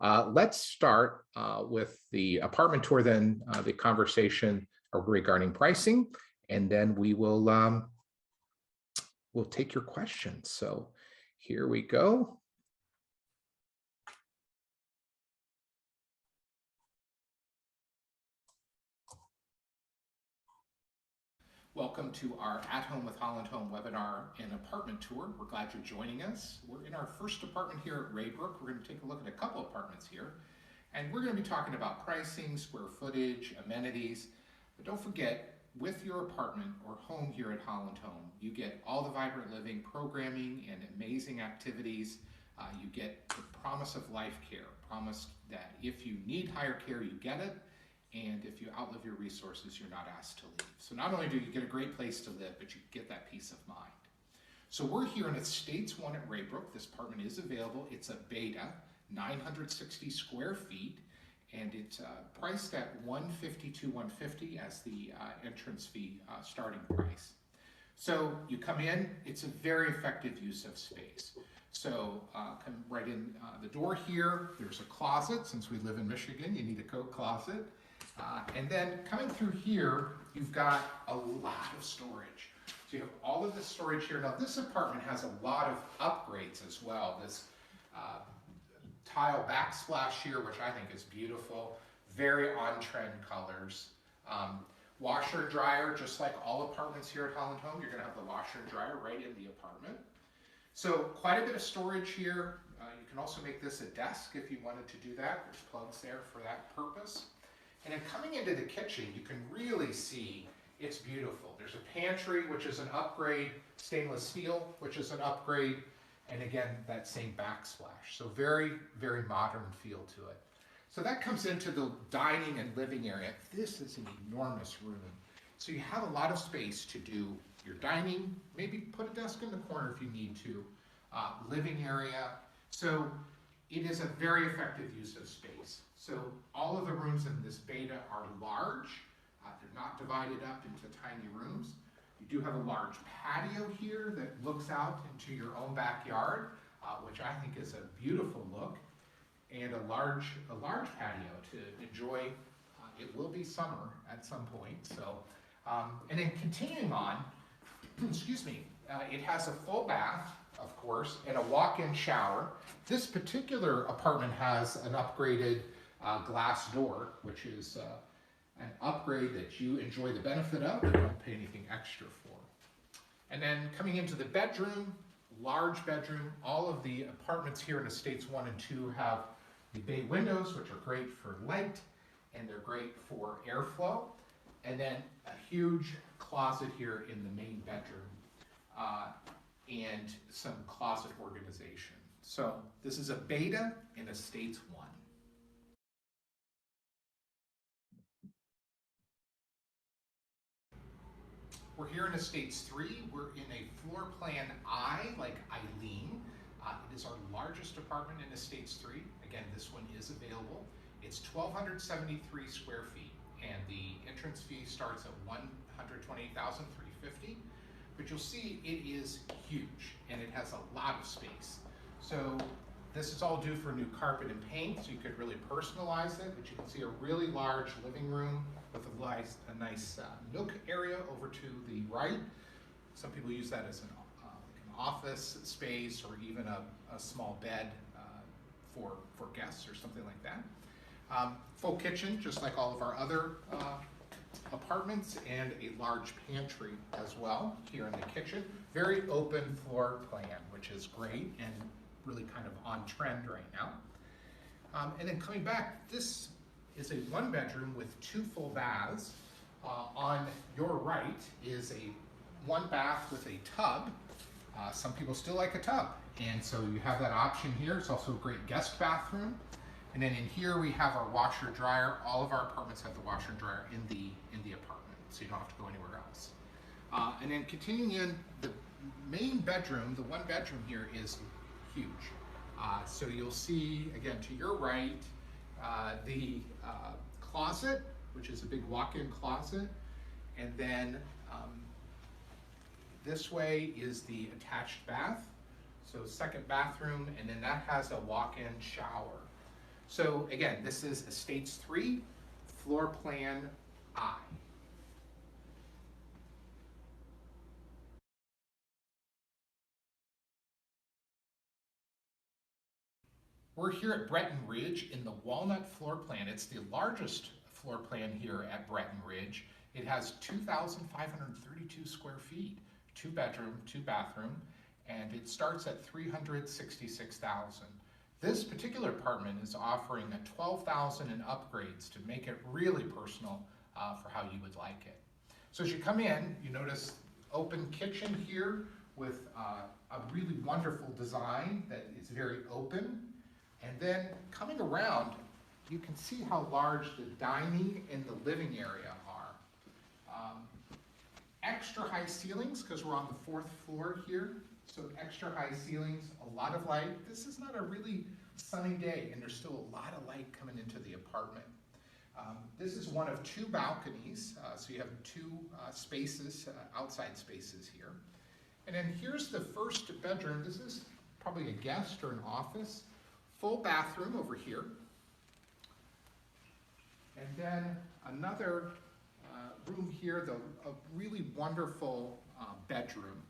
Let's start with the apartment tour, then the conversation regarding pricing, and then we'll take your questions. So here we go. Welcome to our At Home with Holland Home webinar and apartment tour. We're glad you're joining us. We're in our first apartment here at Raybrook. We're going to take a look at a couple apartments here. And we're going to be talking about pricing, square footage, amenities. But don't forget, with your apartment or home here at Holland Home, you get all the vibrant living, programming, and amazing activities. You get the promise of life care, promise that if you need higher care, you get it. And if you outlive your resources, you're not asked to leave. So not only do you get a great place to live, but you get that peace of mind. So we're here in Estates 1 at Raybrook. This apartment is available. It's a beta, 960 square feet, and it's priced at $152,150 as the entrance fee starting price. So you come in, it's a very effective use of space. So come right in the door here. There's a closet. Since we live in Michigan, you need a coat closet. And then coming through here, you've got a lot of storage. So you have all of this storage here. Now this apartment has a lot of upgrades as well. This tile backsplash here, which I think is beautiful. Very on-trend colors. Washer and dryer, just like all apartments here at Holland Home, you're gonna have the washer and dryer right in the apartment. So quite a bit of storage here. You can also make this a desk if you wanted to do that. There's plugs there for that purpose. And then coming into the kitchen, you can really see it's beautiful. There's a pantry, which is an upgrade, stainless steel, which is an upgrade, and again, that same backsplash. So very, very modern feel to it. So that comes into the dining and living area. This is an enormous room. So you have a lot of space to do your dining, maybe put a desk in the corner if you need to, living area. So it is a very effective use of space. So all of the rooms in this beta are large. They're not divided up into tiny rooms. You do have a large patio here that looks out into your own backyard, which I think is a beautiful look, and a large patio to enjoy. It will be summer at some point. So, and then continuing on, excuse me, it has a full bath, of course, and a walk-in shower. This particular apartment has an upgraded glass door, which is an upgrade that you enjoy the benefit of but don't pay anything extra for. And then coming into the bedroom, large bedroom. All of the apartments here in Estates 1 and 2 have the bay windows, which are great for light, and they're great for airflow. And then a huge closet here in the main bedroom, and some closet organization. So this is a beta in Estates 1. We're here in Estates 3. We're in a floor plan I, like Eileen. It is our largest apartment in Estates 3. Again, this one is available. It's 1,273 square feet, and the entrance fee starts at $128,350. But you'll see it is huge, and it has a lot of space. So this is all due for new carpet and paint, so you could really personalize it. But you can see a really large living room with a nice nook area over to the right. Some people use that as an office space, or even a small bed for guests or something like that. Full kitchen, just like all of our other apartments, and a large pantry as well here in the kitchen. Very open floor plan, which is great and really kind of on trend right now. And then coming back, this is a one bedroom with 2 full baths. On your right is a 1 bath with a tub. Some people still like a tub, and so you have that option here. It's also a great guest bathroom. And then in here we have our washer dryer. All of our apartments have the washer and dryer in the apartment, so you don't have to go anywhere else. And then continuing in, the main bedroom, the 1 bedroom here is huge. So you'll see, again, to your right, the closet, which is a big walk-in closet, and then this way is the attached bath. So 2nd bathroom, and then that has a walk-in shower. So again, this is Estates 3, floor plan I. We're here at Breton Ridge in the Walnut floor plan. It's the largest floor plan here at Breton Ridge. It has 2,532 square feet, 2 bedroom, 2 bathroom, and it starts at $366,000. This particular apartment is offering a $12,000 in upgrades to make it really personal for how you would like it. So as you come in, you notice open kitchen here with a really wonderful design that is very open. And then coming around, you can see how large the dining and the living area are. Extra high ceilings, because we're on the 4th floor here. So extra high ceilings, a lot of light. This is not a really sunny day, and there's still a lot of light coming into the apartment. This is one of 2 balconies, so you have 2 spaces, outside spaces here. And then here's the first bedroom. This is probably a guest or an office. Full bathroom over here. And then another room here, a really wonderful bedroom.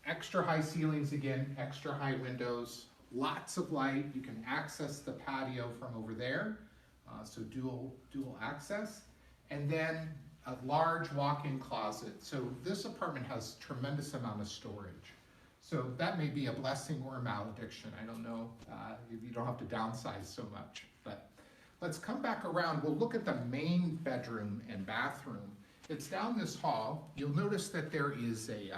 Extra high ceilings again, extra high windows, lots of light. You can access the patio from over there, so dual access. And then a large walk-in closet. So this apartment has tremendous amount of storage. So that may be a blessing or a malediction. I don't know if you don't have to downsize so much. But let's come back around. We'll look at the main bedroom and bathroom. It's down this hall. You'll notice that there is a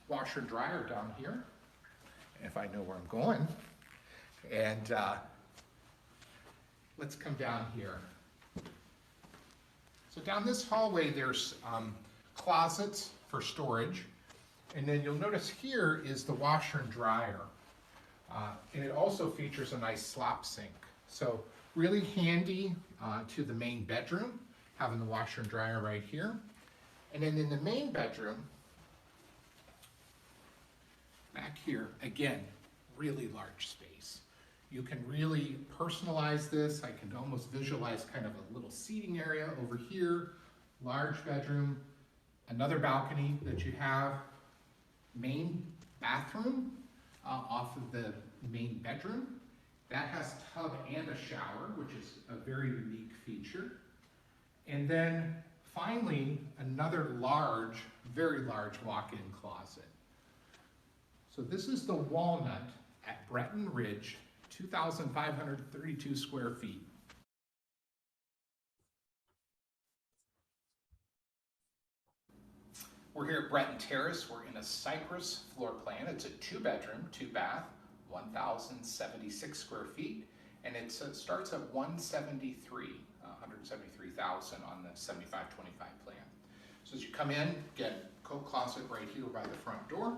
washer and dryer down here, if I know where I'm going. And let's come down here. So down this hallway, there's closets for storage. And then you'll notice here is the washer and dryer. And it also features a nice slop sink. So really handy to the main bedroom, having the washer and dryer right here. And then in the main bedroom, back here, again, really large space. You can really personalize this. I can almost visualize kind of a little seating area over here, large bedroom, another balcony that you have. Main bathroom off of the main bedroom. That has a tub and a shower, which is a very unique feature. And then finally, another large, very large walk-in closet. So this is the Walnut at Breton Ridge, 2,532 square feet. We're here at Breton Terrace. We're in a Cypress floor plan. It's a 2-bedroom, 2-bath, 1,076 square feet, and it starts at 173,000 on the 75/25 plan. So as you come in, get coat closet right here by the front door,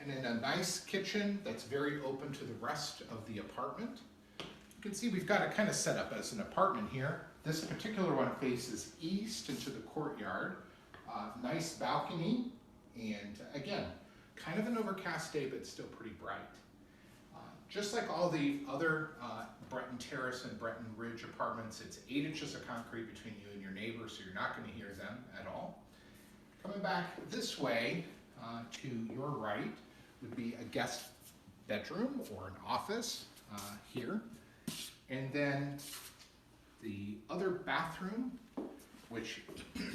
and then a nice kitchen that's very open to the rest of the apartment. You can see we've got it kind of set up as an apartment here. This particular one faces east into the courtyard. Nice balcony, and again, kind of an overcast day, but still pretty bright. Just like all the other Breton Terrace and Breton Ridge apartments, it's 8 inches of concrete between you and your neighbor, so you're not going to hear them at all. Coming back this way to your right would be a guest bedroom or an office here. And then the other bathroom, which,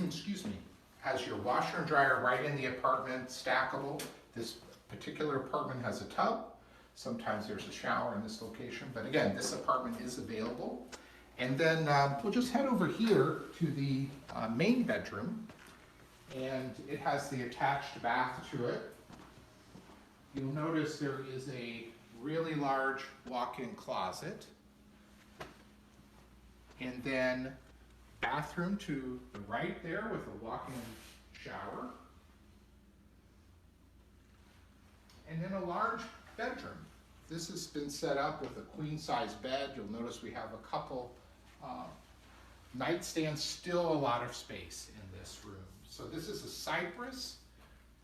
excuse me, has your washer and dryer right in the apartment, stackable. This particular apartment has a tub. Sometimes there's a shower in this location, but again, this apartment is available. And then we'll just head over here to the main bedroom, and it has the attached bath to it. You'll notice there is a really large walk-in closet, and then bathroom to the right there with a walk-in shower, and then a large bedroom. This has been set up with a queen-size bed. You'll notice we have a couple nightstands, still a lot of space in this room. So this is a Cypress,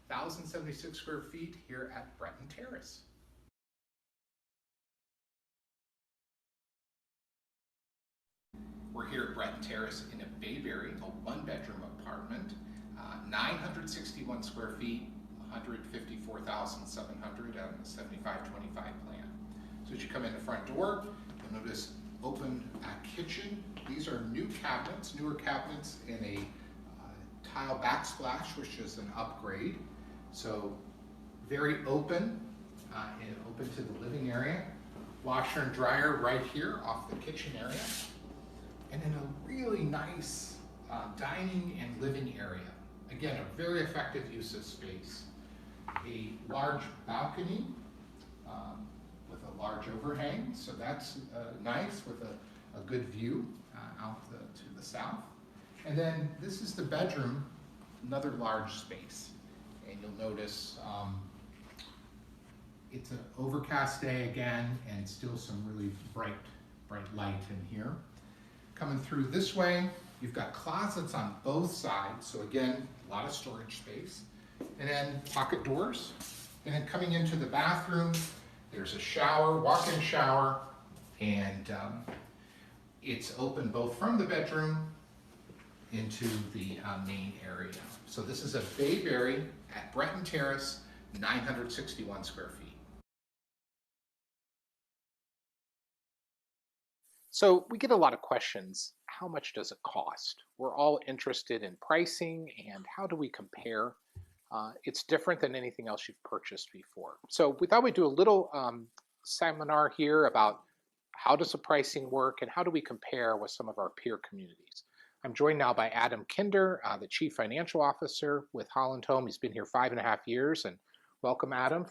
1,076 square feet here at Breton Terrace. at Breton Terrace in a Bayberry, a one-bedroom apartment, 961 square feet, 154,700 on the 75-25 plan. So as you come in the front door, you'll notice open kitchen. These are new cabinets, newer cabinets in a tile backsplash, which is an upgrade. So very open and open to the living area. Washer and dryer right here off the kitchen area. And then a really nice dining and living area. Again, a very effective use of space. A large balcony with a large overhang, so that's nice with a good view out to the south. And then this is the bedroom, another large space. And you'll notice it's an overcast day again, and still some really bright light in here. Coming through this way, you've got closets on both sides, so again, a lot of storage space. And then pocket doors. And then coming into the bathroom, there's a shower, walk-in shower, and it's open both from the bedroom into the main area. So this is a Bayberry at Breton Terrace, 961 square feet. So we get a lot of questions. How much does it cost? We're all interested in pricing and how do we compare? It's different than anything else you've purchased before. So we thought we'd do a little seminar here about how does the pricing work and how do we compare with some of our peer communities. I'm joined now by Adam Kinder, the Chief Financial Officer with Holland Home. He's been here 5.5 years, and welcome, Adam.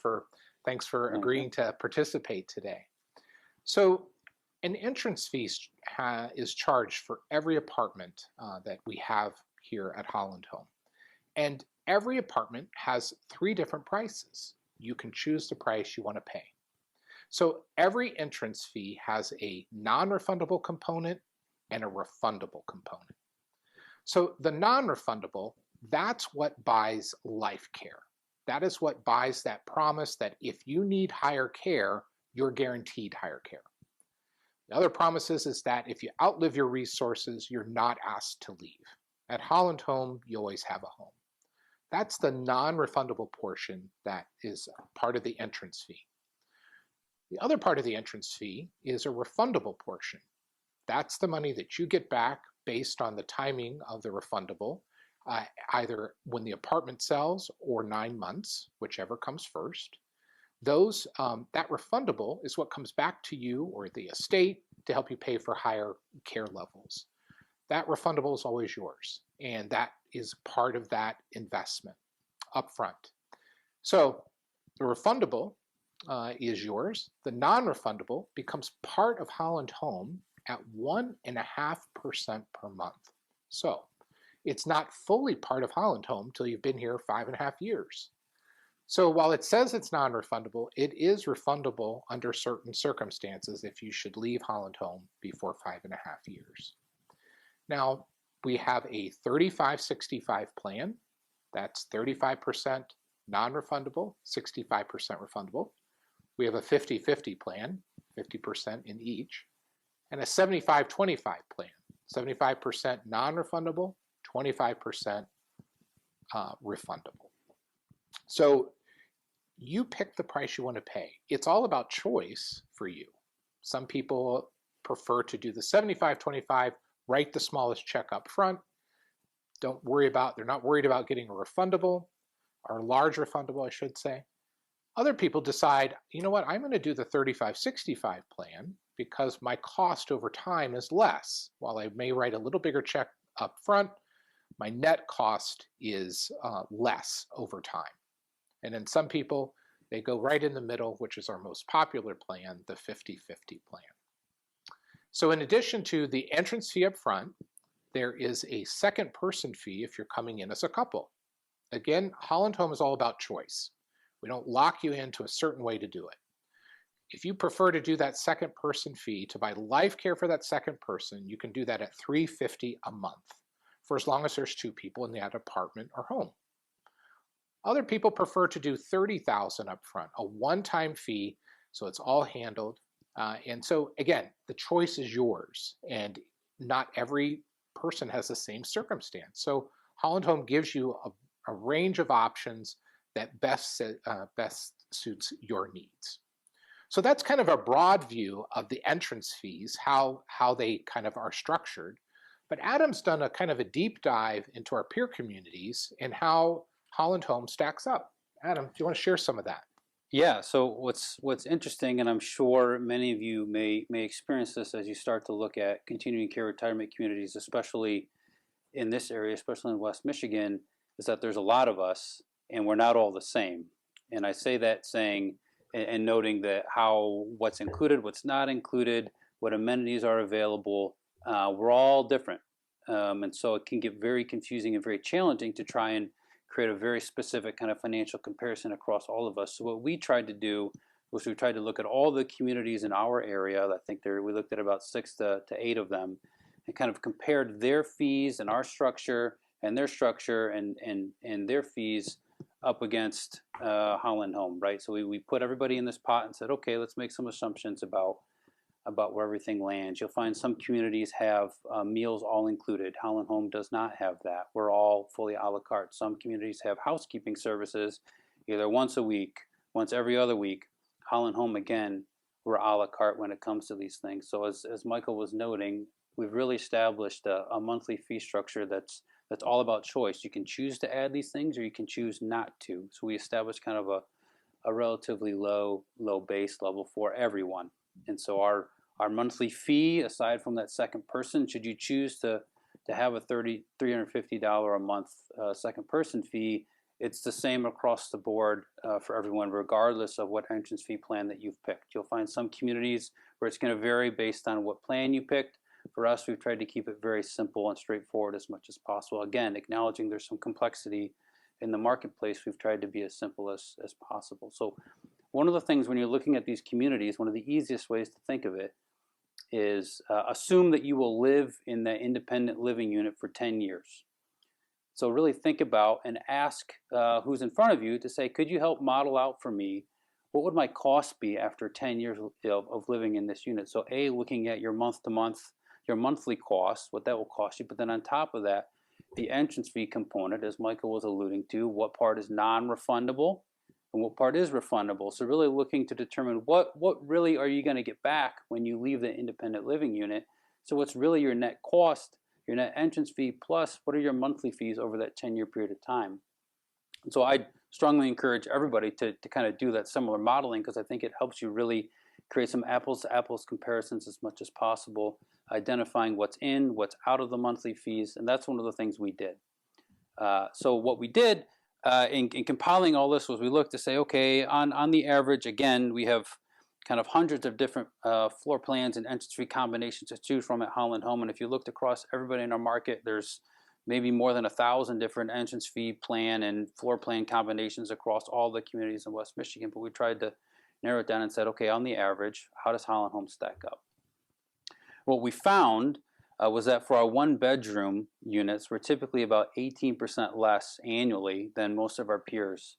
Thanks for agreeing to participate today. So an entrance fee is charged for every apartment that we have here at Holland Home. And every apartment has 3 different prices. You can choose the price you want to pay. So every entrance fee has a non-refundable component and a refundable component. So the non-refundable, that's what buys life care. That is what buys that promise that if you need higher care, you're guaranteed higher care. The other promises is that if you outlive your resources, you're not asked to leave. At Holland Home, you always have a home. That's the non-refundable portion that is part of the entrance fee. The other part of the entrance fee is a refundable portion. That's the money that you get back based on the timing of the refundable, either when the apartment sells or 9 months, whichever comes first. That refundable is what comes back to you or the estate to help you pay for higher care levels. That refundable is always yours, and that is part of that investment upfront. So the refundable is yours. The non-refundable becomes part of Holland Home at 1.5% per month. So it's not fully part of Holland Home till you've been here 5.5 years. So while it says it's non-refundable, it is refundable under certain circumstances if you should leave Holland Home before 5.5 years. Now, we have a 35-65 plan. That's 35% non-refundable, 65% refundable. We have a 50-50 plan, 50% in each, and a 75-25 plan, 75% non-refundable, 25% refundable. So you pick the price you want to pay. It's all about choice for you. Some people prefer to do the 75-25, write the smallest check up front. They're not worried about getting a refundable, or a large refundable, I should say. Other people decide, you know what, I'm going to do the 35-65 plan because my cost over time is less. While I may write a little bigger check up front, my net cost is less over time. And then some people, they go right in the middle, which is our most popular plan, the 50-50 plan. So in addition to the entrance fee up front, there is a second person fee if you're coming in as a couple. Again, Holland Home is all about choice. We don't lock you into a certain way to do it. If you prefer to do that second person fee to buy life care for that second person, you can do that at $350 a month for as long as there's 2 people in that apartment or home. Other people prefer to do $30,000 up front, a one-time fee, so it's all handled. And so again, the choice is yours. And not every person has the same circumstance. So Holland Home gives you a range of options that best suits your needs. So that's kind of a broad view of the entrance fees, how they kind of are structured. But Adam's done a kind of a deep dive into our peer communities and how Holland Home stacks up. Adam, do you want to share some of that? Yeah, so what's interesting, and I'm sure many of you may experience this as you start to look at continuing care retirement communities, especially in this area, especially in West Michigan, is that there's a lot of us and we're not all the same. And I say that saying and noting that how what's included, what's not included, what amenities are available, we're all different. And so it can get very confusing and very challenging to try and create a very specific kind of financial comparison across all of us. So what we tried to do was we tried to look at all the communities in our area. I think we looked at about 6 to 8 of them, and kind of compared their fees and our structure and their structure and their fees up against Holland Home, right? So we put everybody in this pot and said, okay, let's make some assumptions about where everything lands. You'll find some communities have meals all included. Holland Home does not have that. We're all fully a la carte. Some communities have housekeeping services either once a week, once every other week. Holland Home, again, we're a la carte when it comes to these things. So as Michael was noting, we've really established a monthly fee structure that's all about choice. You can choose to add these things or you can choose not to. So we established kind of a relatively low base level for everyone. And so our monthly fee, aside from that second person, should you choose to have a $350 a month second person fee, it's the same across the board for everyone, regardless of what entrance fee plan that you've picked. You'll find some communities where it's going to vary based on what plan you picked. For us, we've tried to keep it very simple and straightforward as much as possible. Again, acknowledging there's some complexity in the marketplace, we've tried to be as simple as possible. So one of the things when you're looking at these communities, one of the easiest ways to think of it is assume that you will live in that independent living unit for 10 years. So really think about and ask who's in front of you to say, could you help model out for me what would my cost be after 10 years of living in this unit? So A, looking at your month-to-month, your monthly cost, what that will cost you, but then on top of that, the entrance fee component, as Michael was alluding to, what part is non-refundable and what part is refundable. So really looking to determine what really are you going to get back when you leave the independent living unit. So what's really your net cost, your net entrance fee, plus what are your monthly fees over that 10-year period of time. And so I strongly encourage everybody to kind of do that similar modeling, because I think it helps you really create some apples to apples comparisons as much as possible, identifying what's in, what's out of the monthly fees, and that's one of the things we did. So what we did in compiling all this was we looked to say, okay, on the average, again, we have kind of hundreds of different floor plans and entrance fee combinations to choose from at Holland Home, and if you looked across everybody in our market, there's maybe more than 1,000 different entrance fee plan and floor plan combinations across all the communities in West Michigan, but we tried to narrow it down and said, okay, on the average, how does Holland Home stack up? What we found was that for our one-bedroom units, we're typically about 18% less annually than most of our peers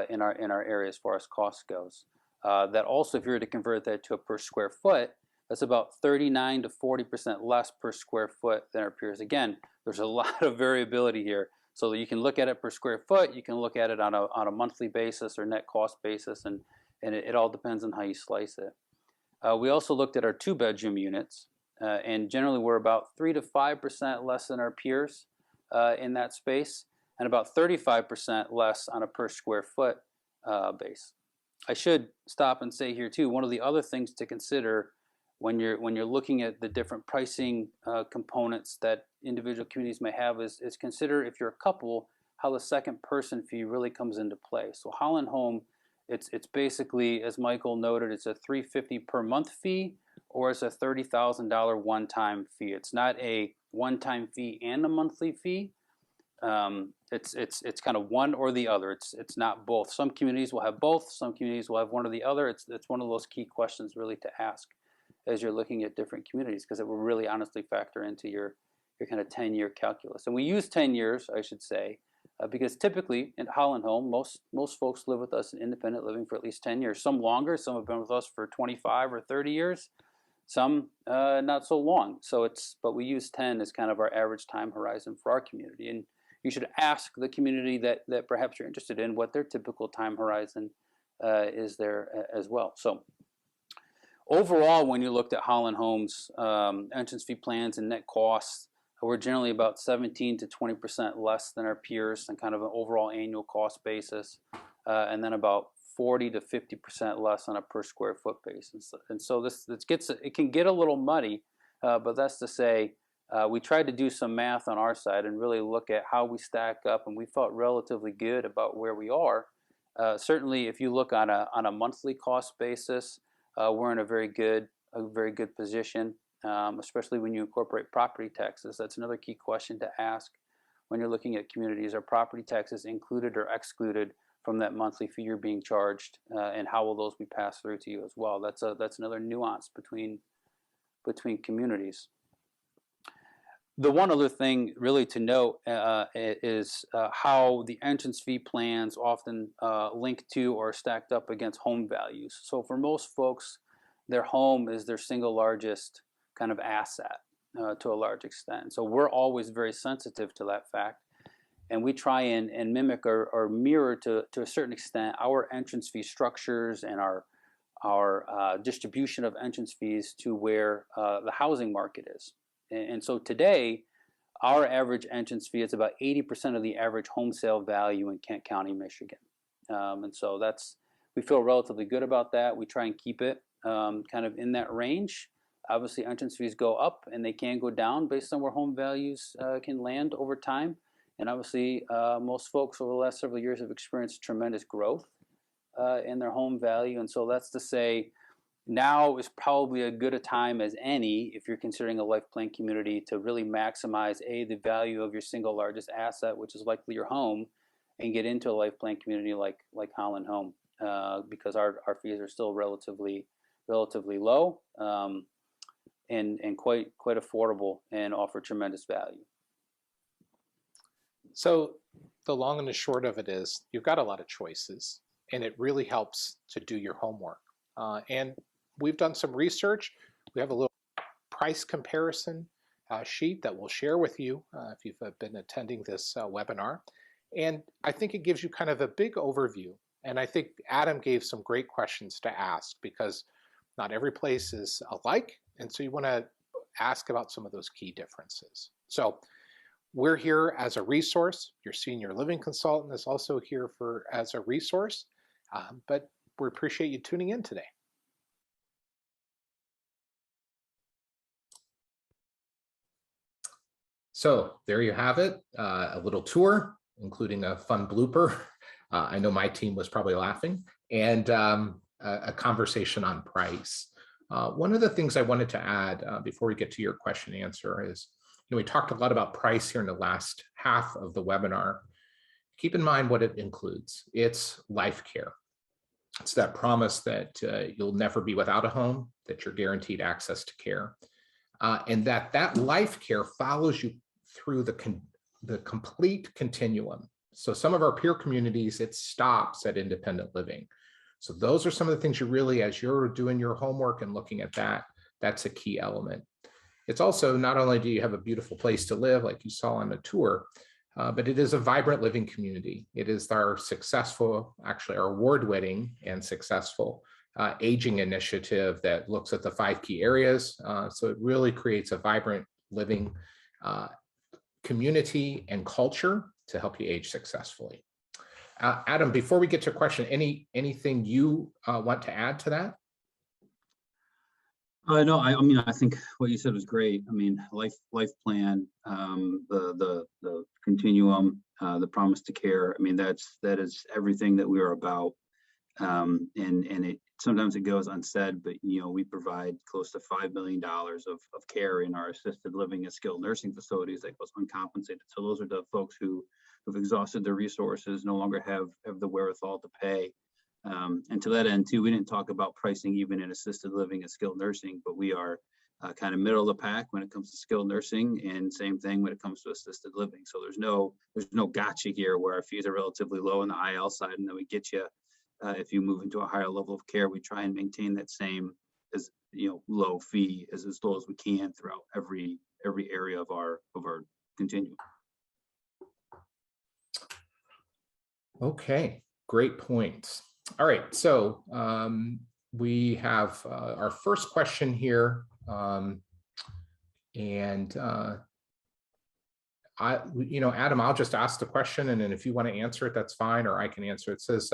in our area as far as cost goes. That also, if you were to convert that to a per square foot, that's about 39 to 40% less per square foot than our peers. Again, there's a lot of variability here. So you can look at it per square foot, you can look at it on a monthly basis or net cost basis, and it all depends on how you slice it. We also looked at our two-bedroom units, and generally we're about 3 to 5% less than our peers in that space, and about 35% less on a per square foot base. I should stop and say here too, one of the other things to consider when you're looking at the different pricing components that individual communities may have is consider, if you're a couple, how the second person fee really comes into play. So Holland Home, it's basically, as Michael noted, it's a $350 per month fee, or it's a $30,000 one-time fee. It's not a one-time fee and a monthly fee. It's kind of one or the other. It's not both. Some communities will have both. Some communities will have one or the other. It's one of those key questions really to ask as you're looking at different communities, because it will really honestly factor into your kind of 10-year calculus. And we use 10 years, I should say, because typically in Holland Home, most folks live with us in independent living for at least 10 years. Some longer. Some have been with us for 25 or 30 years. some not so long. So but we use 10 as kind of our average time horizon for our community. And you should ask the community that perhaps you're interested in what their typical time horizon is there as well. So overall, when you looked at Holland Homes, entrance fee plans and net costs, we're generally about 17 to 20% less than our peers on kind of an overall annual cost basis, and then about 40 to 50% less on a per square foot basis. And so this it can get a little muddy, but that's to say, we tried to do some math on our side and really look at how we stack up, and we felt relatively good about where we are. Certainly, if you look on a monthly cost basis, we're in a very good position, especially when you incorporate property taxes. That's another key question to ask when you're looking at communities. Are property taxes included or excluded from that monthly fee you're being charged, and how will those be passed through to you as well? That's another nuance between communities. The one other thing really to note is how the entrance fee plans often link to or stacked up against home values. So for most folks, their home is their single largest kind of asset to a large extent. So we're always very sensitive to that fact. And we try and mimic or mirror to a certain extent our entrance fee structures and our distribution of entrance fees to where the housing market is. And so today, our average entrance fee is about 80% of the average home sale value in Kent County, Michigan. And so we feel relatively good about that. We try and keep it kind of in that range. Obviously, entrance fees go up and they can go down based on where home values can land over time. And obviously, most folks over the last several years have experienced tremendous growth in their home value. And so that's to say, now is probably as good a time as any if you're considering a life plan community to really maximize the value of your single largest asset, which is likely your home, and get into a life plan community like Holland Home, because our fees are still relatively low, and quite affordable and offer tremendous value. So the long and the short of it is you've got a lot of choices, and it really helps to do your homework. And we've done some research. We have a little price comparison sheet that we'll share with you if you've been attending this webinar. And I think it gives you kind of a big overview. And I think Adam gave some great questions to ask, because not every place is alike. And so you want to ask about some of those key differences. So we're here as a resource. Your senior living consultant is also here as a resource. But we appreciate you tuning in today. So there you have it, a little tour, including a fun blooper. I know my team was probably laughing, and a conversation on price. One of the things I wanted to add before we get to your question and answer is, we talked a lot about price here in the last half of the webinar. Keep in mind what it includes. It's life care. It's that promise that you'll never be without a home, that you're guaranteed access to care, and that life care follows you through the complete continuum. So some of our peer communities, it stops at independent living. So those are some of the things you really, as you're doing your homework and looking at that, that's a key element. It's also, not only do you have a beautiful place to live, like you saw on the tour, but it is a vibrant living community. It is our successful, actually our award-winning and successful aging initiative that looks at the 5 key areas. So it really creates a vibrant living community and culture to help you age successfully. Adam, before we get to a question, anything you want to add to that? No, I mean, I think what you said was great. I mean, life plan, the continuum, the promise to care. I mean, that is everything that we are about. And it sometimes it goes unsaid, but we provide close to $5 million of care in our assisted living and skilled nursing facilities that goes uncompensated. So those are the folks who have exhausted their resources, no longer have the wherewithal to pay. And to that end, too, we didn't talk about pricing even in assisted living and skilled nursing, but we are kind of middle of the pack when it comes to skilled nursing, and same thing when it comes to assisted living. So there's no gotcha here where our fees are relatively low on the IL side, and then we get you if you move into a higher level of care. We try and maintain that same low fee as low as we can throughout every area of our continuum. Okay, great points. All right, so we have our first question here, and Adam, I'll just ask the question, and then if you want to answer it, that's fine, or I can answer it. It says,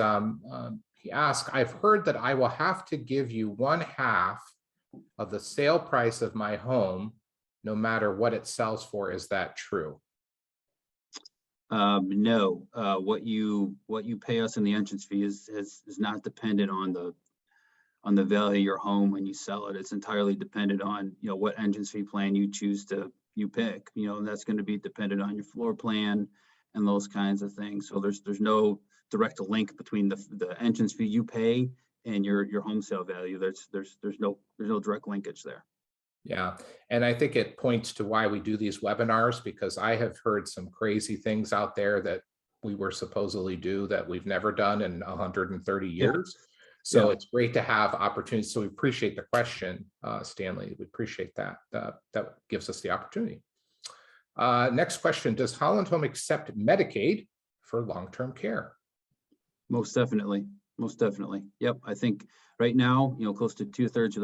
he asked, I've heard that I will have to give you 1/2 of the sale price of my home, no matter what it sells for. Is that true? No, what you pay us in the entrance fee is not dependent on the value of your home when you sell it. It's entirely dependent on what entrance fee plan you choose to pick. And that's going to be dependent on your floor plan and those kinds of things. So there's no direct link between the entrance fee you pay and your home sale value. There's no direct linkage there. Yeah, and I think it points to why we do these webinars, because I have heard some crazy things out there that we were supposedly do that we've never done in 130 years. Yeah. So yeah, it's great to have opportunities. So we appreciate the question, Stanley. We appreciate that. That gives us the opportunity. Next question, does Holland Home accept Medicaid for long-term care? Most definitely. Most definitely. Yep. I think right now, close to 2/3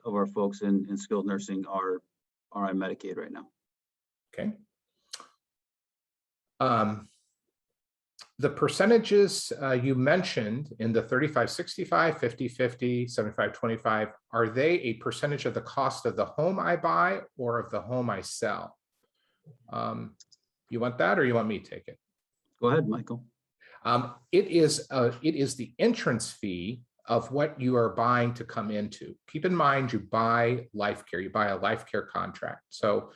of our folks in skilled nursing are on Medicaid right now. Okay. The percentages you mentioned in the 35-65, 50-50, 75-25, are they a percentage of the cost of the home I buy or of the home I sell? You want that, or you want me to take it? Go ahead, Michael. It is the entrance fee of what you are buying to come into. Keep in mind, you buy life care, you buy a life care contract. So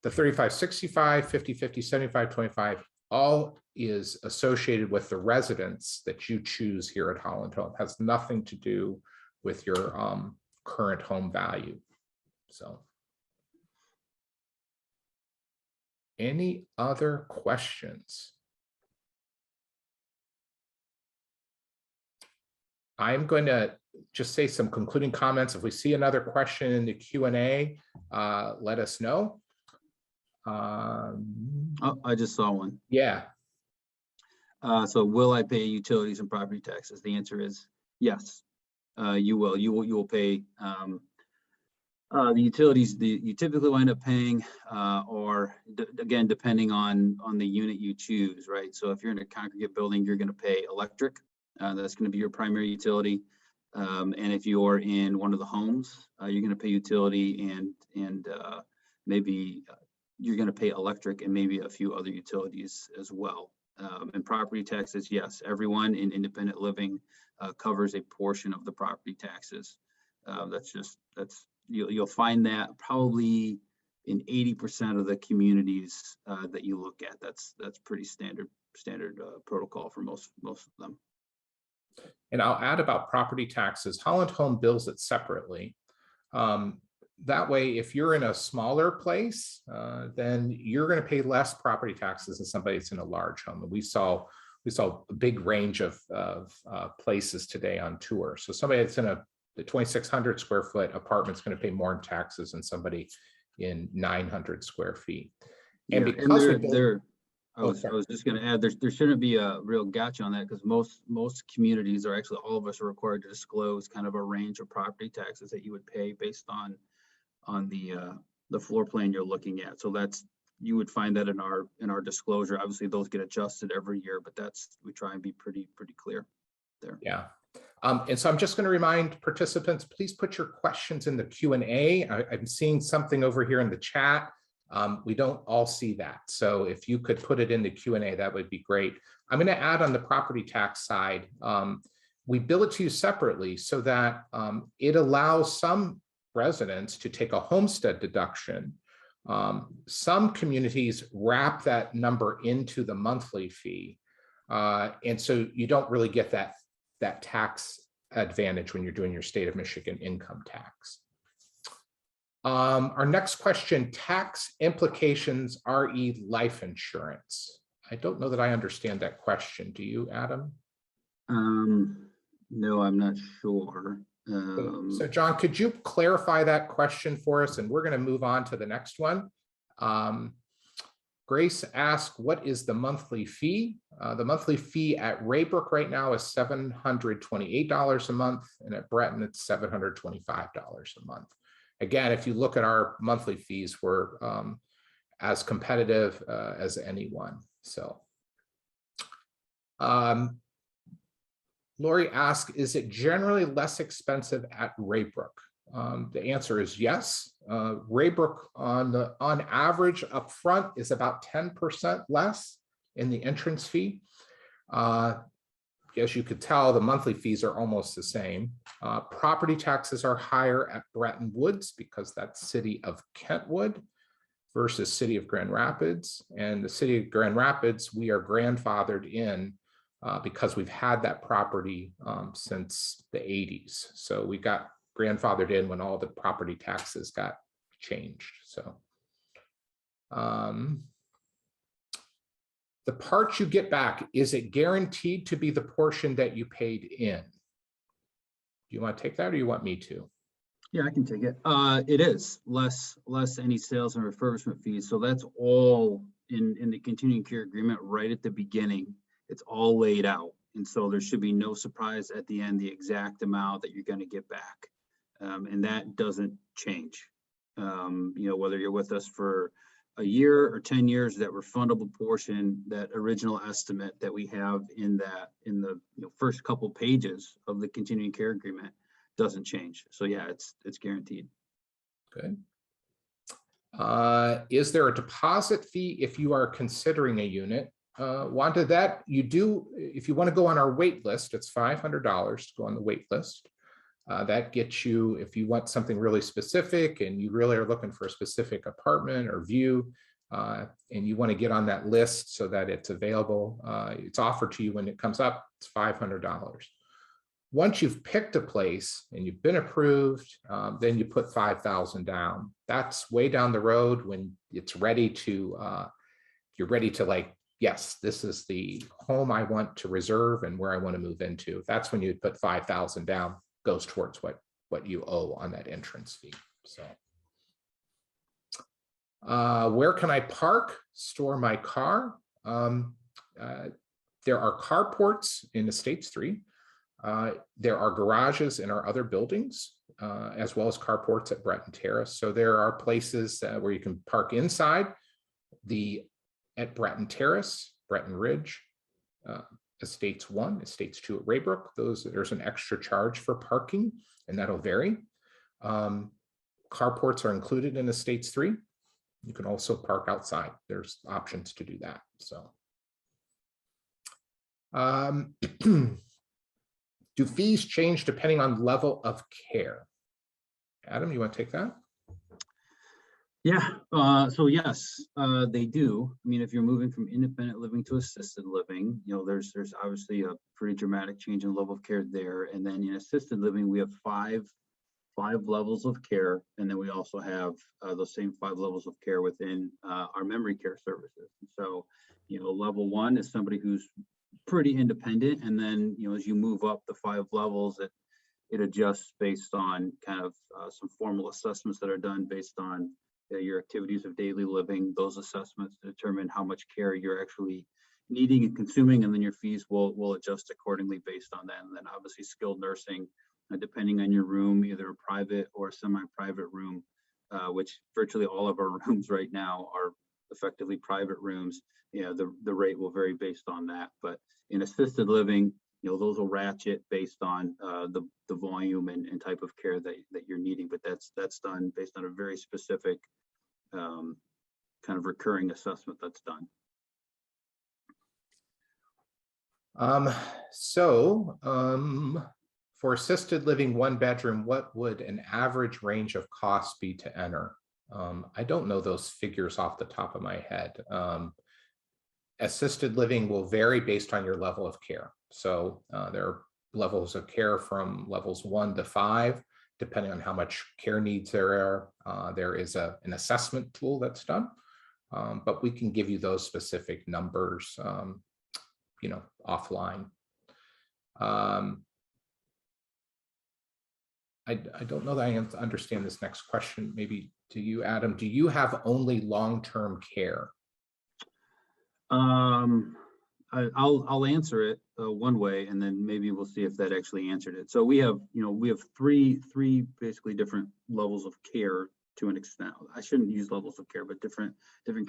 the 35-65, 50-50, 75-25, all is associated with the residence that you choose here at Holland Home. It has nothing to do with your current home value. So, any other questions? I'm going to just say some concluding comments. If we see another question in the Q&A, let us know. Oh, I just saw one. Yeah. So will I pay utilities and property taxes? The answer is yes. You will. You will pay the utilities. You typically wind up paying, or again, depending on the unit you choose, right? So if you're in a congregate building, you're going to pay electric. That's going to be your primary utility. And if you're in one of the homes, you're going to pay utility and maybe you're going to pay electric and maybe a few other utilities as well. And property taxes, yes, everyone in independent living covers a portion of the property taxes. You'll find that probably in 80% of the communities that you look at. That's pretty standard protocol for most of them. And I'll add about property taxes. Holland Home bills it separately. That way, if you're in a smaller place, then you're going to pay less property taxes than somebody that's in a large home. And we saw a big range of places today on tour. So somebody that's in the 2,600 square foot apartment is going to pay more in taxes than somebody in 900 square feet. And yeah, because I was just going to add, there shouldn't be a real gotcha on that, because most communities are actually, all of us are required to disclose kind of a range of property taxes that you would pay based on the floor plan you're looking at. So you would find that in our disclosure. Obviously, those get adjusted every year, but we try and be pretty clear there. Yeah. And so I'm just going to remind participants, please put your questions in the Q&A. I'm seeing something over here in the chat. We don't all see that. So if you could put it in the Q&A, that would be great. I'm going to add on the property tax side. We bill it to you separately so that it allows some residents to take a homestead deduction. Some communities wrap that number into the monthly fee. And so you don't really get that tax advantage when you're doing your state of Michigan income tax. Our next question, tax implications, RE life insurance. I don't know that I understand that question. Do you, Adam? No, I'm not sure. So John, could you clarify that question for us? And we're going to move on to the next one. Grace asked, what is the monthly fee? The monthly fee at Raybrook right now is $728 a month, and at Breton it's $725 a month. Again, if you look at our monthly fees, we're as competitive as anyone. So Lori asked, is it generally less expensive at Raybrook? The answer is yes. Raybrook on average up front is about 10% less in the entrance fee. As you could tell, the monthly fees are almost the same. Property taxes are higher at Breton Woods because that's city of Kentwood versus city of Grand Rapids. And the city of Grand Rapids, we are grandfathered in because we've had that property since the 80s. So we got grandfathered in when all the property taxes got changed. So the part you get back, is it guaranteed to be the portion that you paid in? Do you want to take that or you want me to? Yeah, I can take it. It is less any sales and refurbishment fees. So that's all in the continuing care agreement right at the beginning. It's all laid out. And so there should be no surprise at the end, the exact amount that you're going to get back. And that doesn't change. You know, whether you're with us for a year or 10 years, that refundable portion, that original estimate that we have in the first couple pages of the continuing care agreement doesn't change. So yeah, it's guaranteed. Good. Is there a deposit fee if you are considering a unit? Wanda, that you do, if you want to go on our wait list, it's $500 to go on the wait list. That gets you, if you want something really specific and you really are looking for a specific apartment or view, and you want to get on that list so that it's available, it's offered to you when it comes up, it's $500. Once you've picked a place and you've been approved, then you put $5,000 down. That's way down the road when it's ready to, you're ready to like, yes, this is the home I want to reserve and where I want to move into. That's when you put $5,000 down, goes towards what you owe on that entrance fee. So where can I park, store my car? There are carports in Estates 3. There are garages in our other buildings, as well as carports at Breton Terrace. So there are places where you can park inside at Breton Terrace, Breton Ridge, Estates 1, Estates 2 at Raybrook. There's an extra charge for parking, and that'll vary. Carports are included in Estates 3. You can also park outside. There's options to do that. So do fees change depending on level of care? Adam, you want to take that? Yeah, so yes, they do. I mean, if you're moving from independent living to assisted living, there's obviously a pretty dramatic change in level of care there. And then in assisted living, we have five levels of care. And then we also have those same 5 levels of care within our memory care services. And so, level 1 is somebody who's pretty independent. And then, as you move up the 5 levels, it adjusts based on kind of some formal assessments that are done based on your activities of daily living. Those assessments determine how much care you're actually needing and consuming, and then your fees will adjust accordingly based on that. And then obviously skilled nursing, depending on your room, either a private or a semi-private room, which virtually all of our rooms right now are effectively private rooms. The rate will vary based on that. But in assisted living, those will ratchet based on the volume and type of care that you're needing. But that's done based on a very specific kind of recurring assessment that's done. For assisted living 1-bedroom, what would an average range of costs be to enter? I don't know those figures off the top of my head. Assisted living will vary based on your level of care. So there are levels of care from levels 1 to 5, depending on how much care needs there are. There is an assessment tool that's done, but we can give you those specific numbers, offline. I don't know that I understand this next question. Maybe to you, Adam. Do you have only long-term care? I'll answer it one way, and then maybe we'll see if that actually answered it. So we have three basically different levels of care to an extent. I shouldn't use levels of care, but different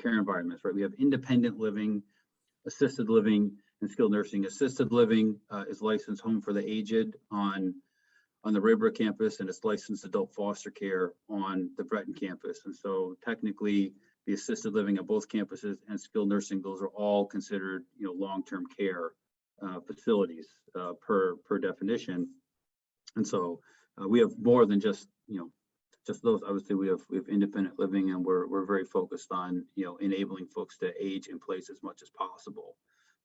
care environments, right? We have independent living, assisted living, and skilled nursing. Assisted living is licensed home for the aged on the Raybrook campus, and it's licensed adult foster care on the Breton campus. And so technically, the assisted living at both campuses and skilled nursing, those are all considered, long-term care facilities per definition. And so we have more than just those. I would say we have independent living, and we're very focused on enabling folks to age in place as much as possible.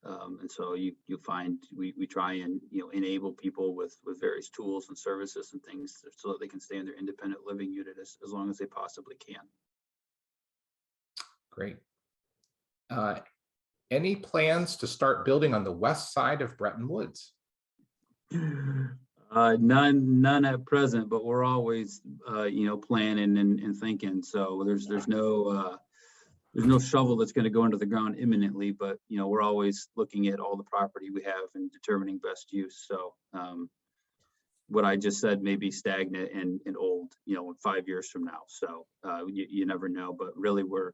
And so you find we try and enable people with various tools and services and things so that they can stay in their independent living unit as long as they possibly can. Great. Any plans to start building on the west side of Breton Woods? None at present, but we're always planning and thinking. So there's no shovel that's going to go into the ground imminently, but we're always looking at all the property we have and determining best use. So what I just said may be stagnant and old, in 5 years from now. So you never know, but really we're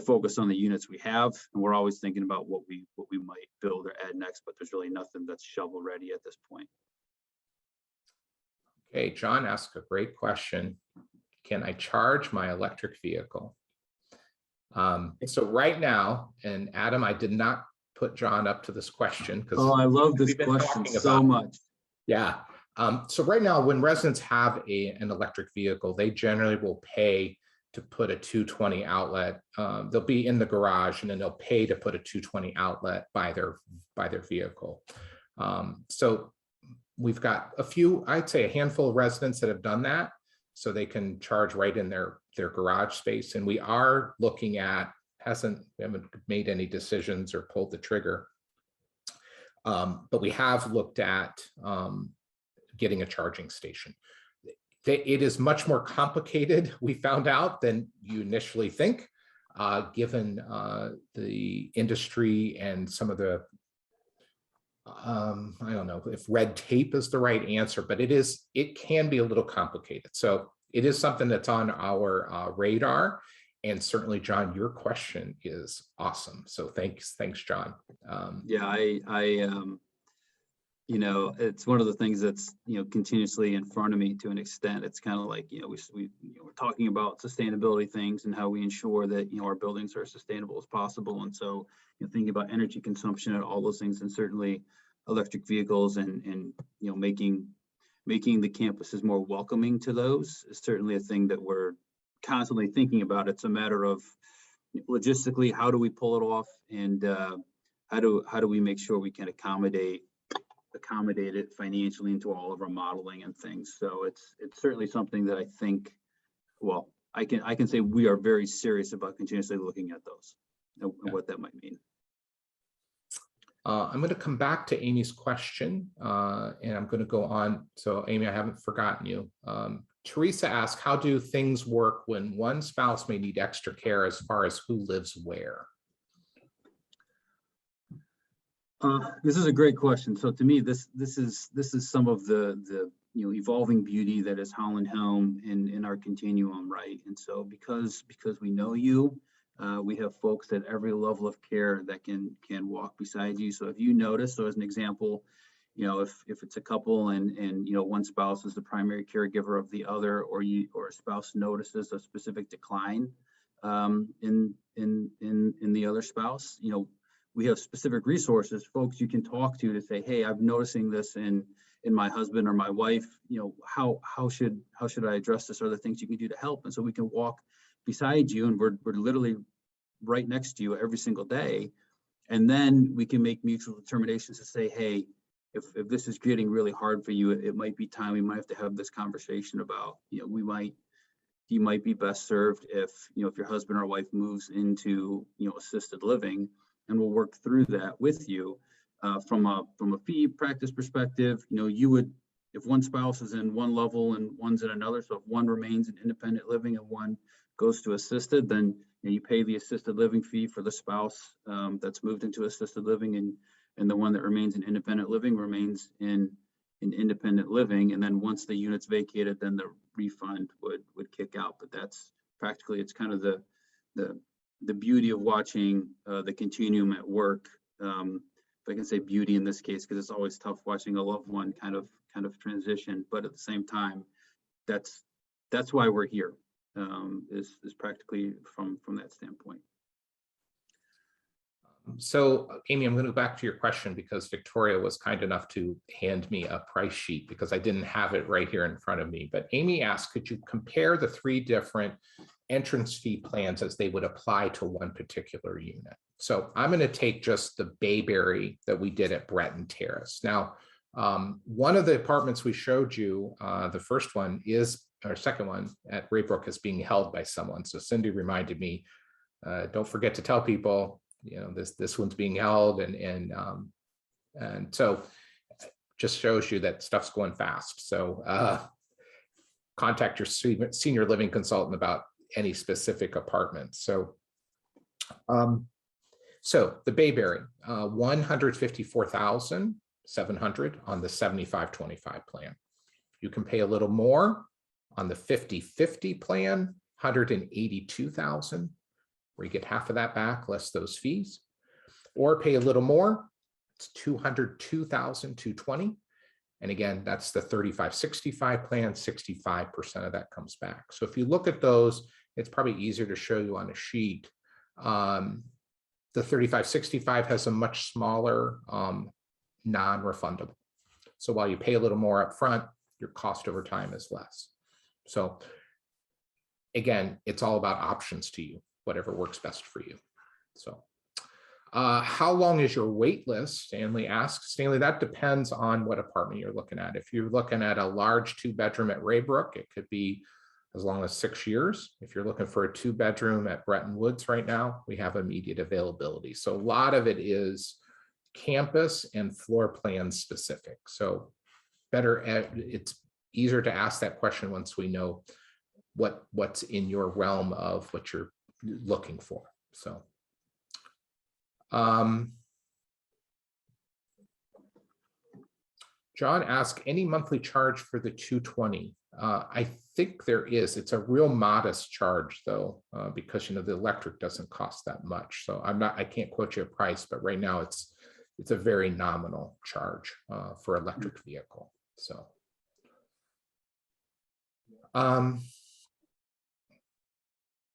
focused on the units we have, and we're always thinking about what we might build or add next, but there's really nothing that's shovel ready at this point. Okay, John asked a great question. Can I charge my electric vehicle? So right now, and Adam, I did not put John up to this question because I love this question so much. Yeah. So right now, when residents have an electric vehicle, they generally will pay to put a 220 outlet. They'll be in the garage, and then they'll pay to put a 220 outlet by their vehicle. So we've got I'd say a handful of residents that have done that, so they can charge right in their garage space. And we are looking at, we haven't made any decisions or pulled the trigger, but we have looked at getting a charging station. It is much more complicated, we found out, than you initially think, given the industry and some of the, I don't know if red tape is the right answer, but it can be a little complicated. So it is something that's on our radar. And certainly, John, your question is awesome. So thanks, John. Yeah, it's one of the things that's continuously in front of me to an extent. It's kind of like we're talking about sustainability things and how we ensure that our buildings are as sustainable as possible. And so thinking about energy consumption and all those things, and certainly electric vehicles and making the campuses more welcoming to those is certainly a thing that we're constantly thinking about. It's a matter of logistically, how do we pull it off, and how do we make sure we can accommodate it financially into all of our modeling and things. So it's certainly something that I think, well, I can say we are very serious about continuously looking at those and what that might mean. I'm going to come back to Amy's question, and I'm going to go on. So Amy, I haven't forgotten you. Teresa asked, how do things work when one spouse may need extra care as far as who lives where? This is a great question. So to me, this is some of the evolving beauty that is Holland Home in our continuum, right? And so because we know you, we have folks at every level of care that can walk beside you. So if you notice, so as an example, if it's a couple and one spouse is the primary caregiver of the other, or a spouse notices a specific decline in the other spouse, we have specific resources, folks you can talk to say, hey, I'm noticing this in my husband or my wife. How should I address this? Are there things you can do to help? And so we can walk beside you, and we're literally right next to you every single day. And then we can make mutual determinations to say, hey, if this is getting really hard for you, it might be time. We might have to have this conversation about, you might be best served if your husband or wife moves into assisted living, and we'll work through that with you. From a fee practice perspective, you would if one spouse is in one level and one's in another, so if one remains in independent living and one goes to assisted, then you pay the assisted living fee for the spouse that's moved into assisted living, and the one that remains in independent living remains in independent living. And then once the unit's vacated, then the refund would kick out. But that's practically, it's kind of the beauty of watching the continuum at work. If I can say beauty in this case, because it's always tough watching a loved one kind of transition, but at the same time, that's why we're here, is practically from that standpoint. So, Amy, I'm going to go back to your question because Victoria was kind enough to hand me a price sheet because I didn't have it right here in front of me. But Amy asked, could you compare the 3 different entrance fee plans as they would apply to one particular unit? So I'm going to take just the Bayberry that we did at Breton Terrace. Now, one of the apartments we showed you, the first one is, or second one at Raybrook, is being held by someone. So Cindy reminded me, don't forget to tell people, this one's being held, and so just shows you that stuff's going fast. So contact your senior living consultant about any specific apartment. So the Bayberry, 154,700 on the 75/25 plan. You can pay a little more on the 50/50 plan, 182,000. where you get half of that back, less those fees, or pay a little more, it's 202,220. And again, that's the 35/65 plan, 65% of that comes back. So if you look at those, it's probably easier to show you on a sheet. The 35/65 has a much smaller non-refundable. So while you pay a little more up front, your cost over time is less. So again, it's all about options to you, whatever works best for you. So how long is your wait list? Stanley asks. Stanley, that depends on what apartment you're looking at. If you're looking at a large 2-bedroom at Raybrook, it could be as long as 6 years. If you're looking for a 2-bedroom at Breton Woods right now, we have immediate availability. So a lot of it is campus and floor plan specific. So it's easier to ask that question once we know what's in your realm of what you're looking for. So John asked, any monthly charge for the 220? I think there is. It's a real modest charge though, because the electric doesn't cost that much. So I can't quote you a price, but right now it's a very nominal charge for electric vehicle. So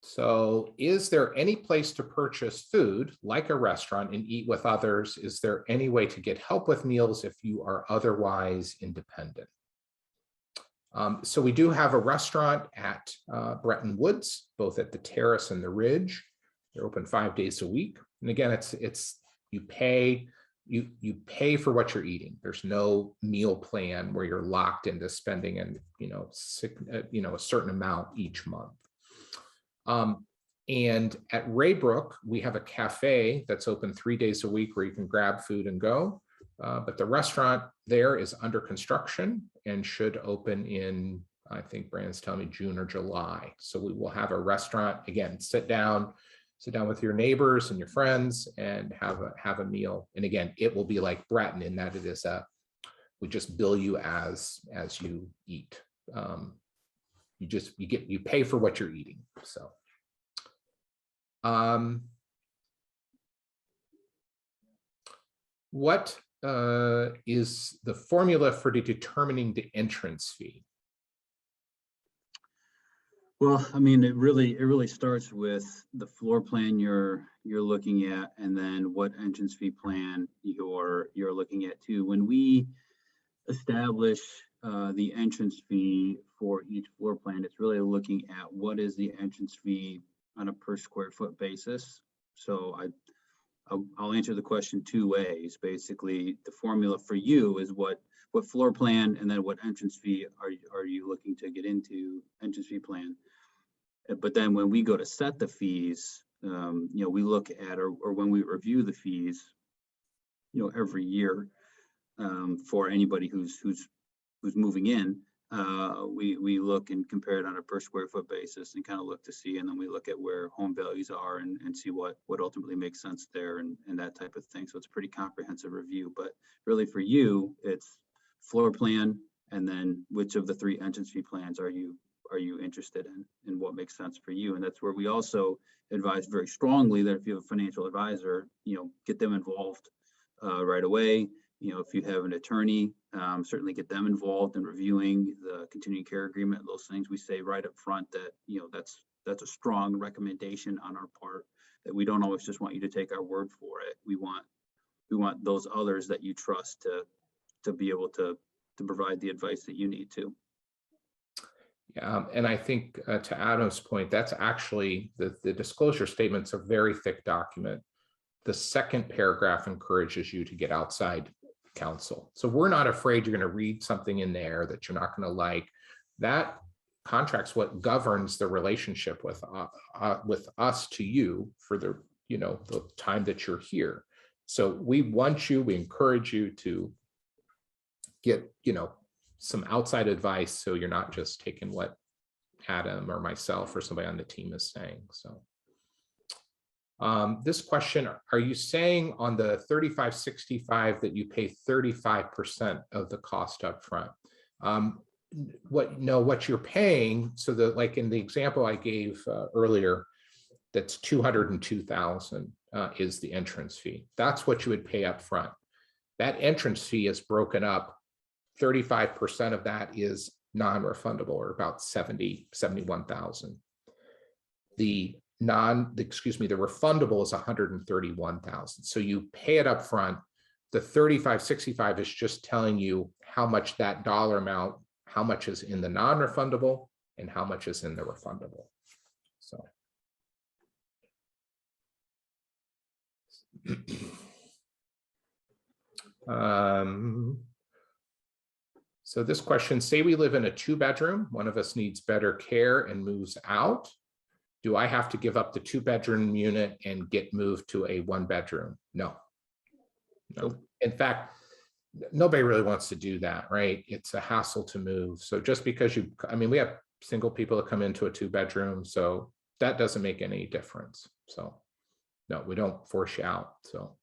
so is there any place to purchase food like a restaurant and eat with others? Is there any way to get help with meals if you are otherwise independent? So we do have a restaurant at Breton Woods, both at the Terrace and the Ridge. They're open 5 days a week. And again, it's you pay for what you're eating. There's no meal plan where you're locked into spending a certain amount each month. And at Raybrook, we have a cafe that's open 3 days a week where you can grab food and go. But the restaurant there is under construction and should open in, I think Brandon's telling me, June or July. So we will have a restaurant, again, sit down with your neighbors and your friends and have a meal. And again, it will be like Breton in that it is we just bill you as you eat. You pay for what you're eating. So what is the formula for determining the entrance fee? Well, I mean, it really starts with the floor plan you're looking at, and then what entrance fee plan you're looking at too. When we establish the entrance fee for each floor plan, it's really looking at what is the entrance fee on a per square foot basis. So I'll answer the question 2 ways. Basically, the formula for you is what floor plan, and then what entrance fee are you looking to get into entrance fee plan. But then when we go to set the fees, we look at or when we review the fees, every year for anybody who's who's moving in, we look and compare it on a per square foot basis and kind of look to see, and then we look at where home values are and see what ultimately makes sense there and that type of thing. So it's a pretty comprehensive review, but really for you, it's floor plan, and then which of the 3 entrance fee plans are you interested in and what makes sense for you. And that's where we also advise very strongly that if you have a financial advisor, get them involved right away. If you have an attorney, certainly get them involved in reviewing the continuing care agreement. Those things we say right up front that, that's a strong recommendation on our part, that we don't always just want you to take our word for it. We want those others that you trust to be able to provide the advice that you need to. Yeah, and I think to Adam's point, that's actually the disclosure statement's a very thick document. The second paragraph encourages you to get outside counsel. So we're not afraid you're going to read something in there that you're not going to like. That contract's what governs the relationship with us to you for the time that you're here. So we encourage you to get some outside advice, so you're not just taking what Adam or myself or somebody on the team is saying. So this question, are you saying on the 3565 that you pay 35% of the cost up front? What you're paying, so that like in the example I gave earlier, that's 202,000 is the entrance fee. That's what you would pay up front. That entrance fee is broken up. 35% of that is non-refundable, or about 71,000. The refundable is 131,000. So you pay it up front. The 3565 is just telling you how much that dollar amount, how much is in the non-refundable and how much is in the refundable. So this question, say we live in a 2-bedroom, one of us needs better care and moves out. Do I have to give up the 2-bedroom unit and get moved to a 1-bedroom? No. In fact, nobody really wants to do that, right? It's a hassle to move. So just because we have single people that come into a 2-bedroom, so that doesn't make any difference. So no, we don't force you out. So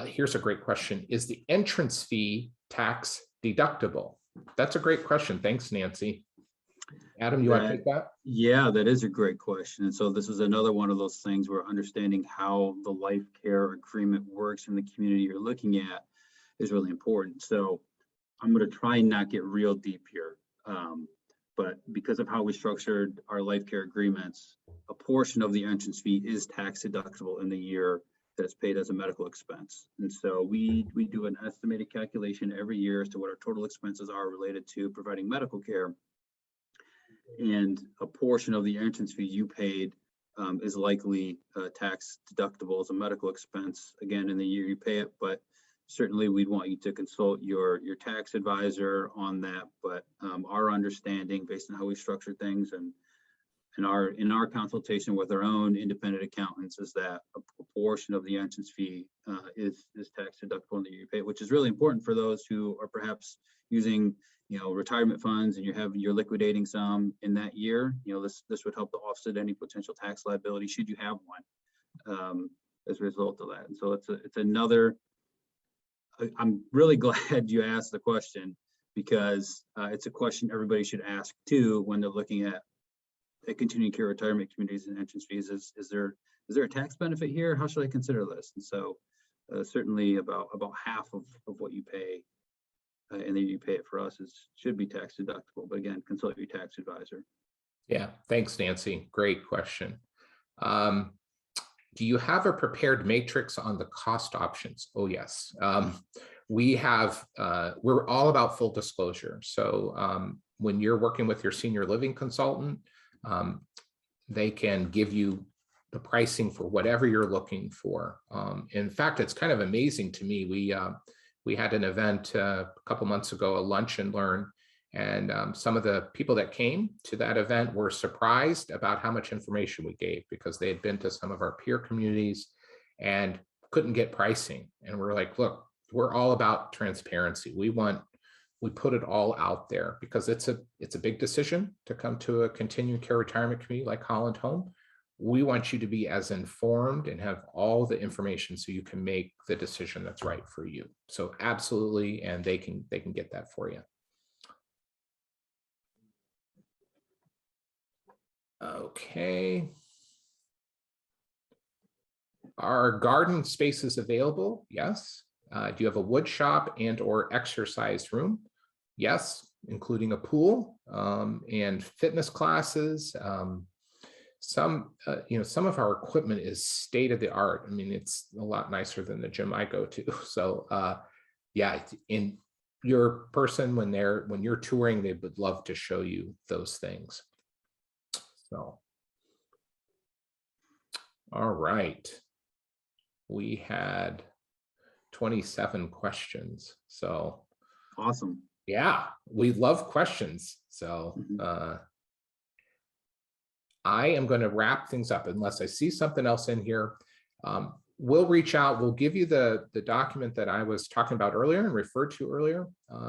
here's a great question. Is the entrance fee tax deductible? That's a great question. Thanks, Nancy. Adam, you want to take that? Yeah, that is a great question. And so this is another one of those things where understanding how the life care agreement works in the community you're looking at is really important. So I'm going to try and not get real deep here. But because of how we structured our life care agreements, a portion of the entrance fee is tax deductible in the year that's paid as a medical expense. And so we do an estimated calculation every year as to what our total expenses are related to providing medical care. And a portion of the entrance fee you paid is likely tax deductible as a medical expense, again, in the year you pay it. But certainly we'd want you to consult your tax advisor on that. But our understanding, based on how we structure things and in our consultation with our own independent accountants, is that a portion of the entrance fee is tax deductible in the year you pay, which is really important for those who are perhaps using retirement funds and you're liquidating some in that year. This would help to offset any potential tax liability should you have one as a result of that. And so it's another. I'm really glad you asked the question, because it's a question everybody should ask too when they're looking at continuing care retirement communities and entrance fees. Is there a tax benefit here? How should I consider this? And so certainly about half of what you pay and then you pay it for us should be tax deductible. But again, consult your tax advisor. Yeah, thanks, Nancy. Great question. Do you have a prepared matrix on the cost options? Oh, yes. We have, we're all about full disclosure. So when you're working with your senior living consultant, they can give you the pricing for whatever you're looking for. In fact, it's kind of amazing to me. We had an event a couple months ago, a lunch and learn, and some of the people that came to that event were surprised about how much information we gave, because they had been to some of our peer communities and couldn't get pricing. And we're like, look, we're all about transparency. We put it all out there because it's a big decision to come to a continuing care retirement community like Holland Home. We want you to be as informed and have all the information so you can make the decision that's right for you. So absolutely, and they can get that for you. Okay. Are garden spaces available? Yes. Do you have a wood shop and or exercise room? Yes, including a pool and fitness classes. Some of our equipment is state of the art. I mean, it's a lot nicer than the gym I go to. So yeah, in your person, when you're touring, they would love to show you those things. So, all right. We had 27 questions. So Awesome. yeah, we love questions. So I am going to wrap things up unless I see something else in here. We'll reach out. We'll give you the document that I was talking about earlier and referred to earlier,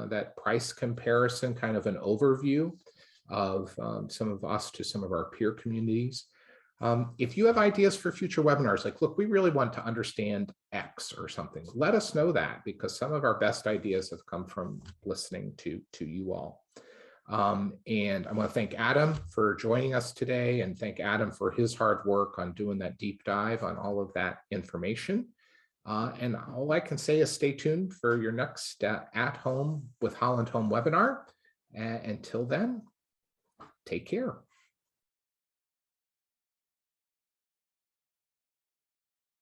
that price comparison, kind of an overview of some of us to some of our peer communities. If you have ideas for future webinars, like, look, we really want to understand X or something, let us know that, because some of our best ideas have come from listening to you all. And I want to thank Adam for joining us today, and thank Adam for his hard work on doing that deep dive on all of that information. And all I can say is stay tuned for your next At Home with Holland Home webinar. Until then, take care.